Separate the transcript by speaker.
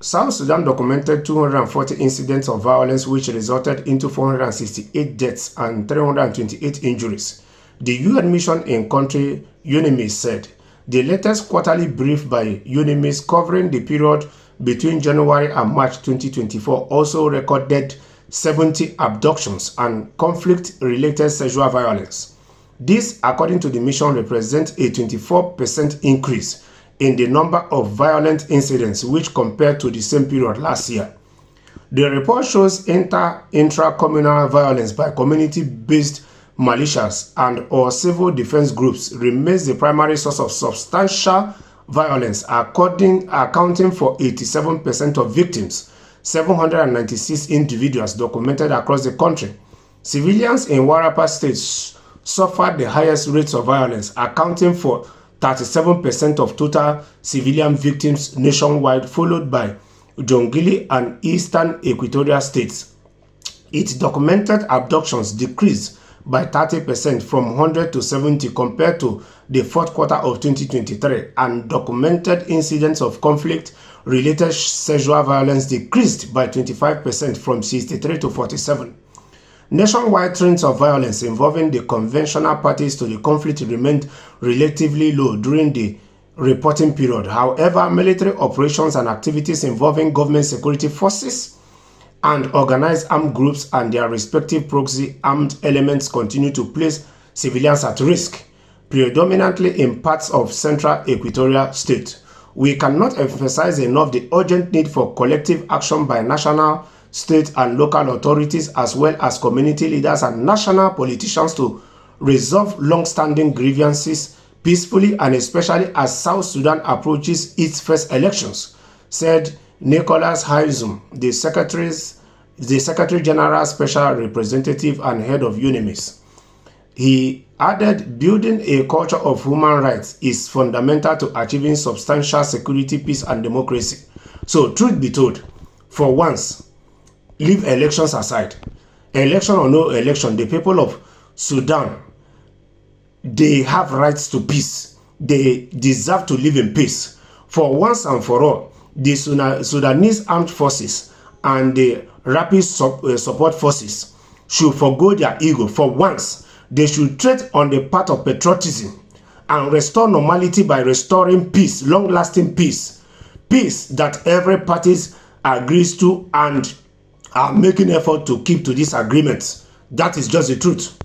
Speaker 1: South Sudan documented 240 incidents of violence which resulted into 468 deaths and 328 injuries. The UN mission in country, UNMISS, said. The latest quarterly brief by UNMISS covering the period between January and March 2024 also recorded 70 abductions and conflict-related sexual violence. This, according to the mission, represents a 24% increase in the number of violent incidents which compared to the same period last year. The report shows intra-communal violence by community-based militias and or civil defense groups remains the primary source of substantial violence, accounting for 87% of victims, 796 individuals documented across the country. Civilians in Warapa State suffered the highest rates of violence, accounting for 37% of total civilian victims nationwide, followed by Jonglei and Eastern Equatorial States. Its documented abductions decreased by 30% from 100 to 70 compared to the fourth quarter of 2023, and documented incidents of conflict-related sexual violence decreased by 25% from 63 to 47. Nationwide trends of violence involving the conventional parties to the conflict remained relatively low during the reporting period. However, military operations and activities involving government security forces and organized armed groups and their respective proxy armed elements continue to place civilians at risk, predominantly in parts of central Equatorial State. We cannot emphasize enough the urgent need for collective action by national, state and local authorities as well as community leaders and national politicians to resolve long-standing grievances peacefully, and especially as South Sudan approaches its first elections, said Nicholas Haizum, the Secretary General Special Representative and head of UNMISS. He added, building a culture of human rights is fundamental to achieving substantial security, peace and democracy. So, truth be told, for once, leave elections aside. Election or no election, the people of Sudan, they have rights to peace. They deserve to live in peace. For once and for all, the Sudanese armed forces and the rapid support forces should forgo their ego. For once, they should tread on the path of patriotism and restore normality by restoring peace, long-lasting peace. Peace that every party agrees to and are making effort to keep to these agreements. That is just the truth.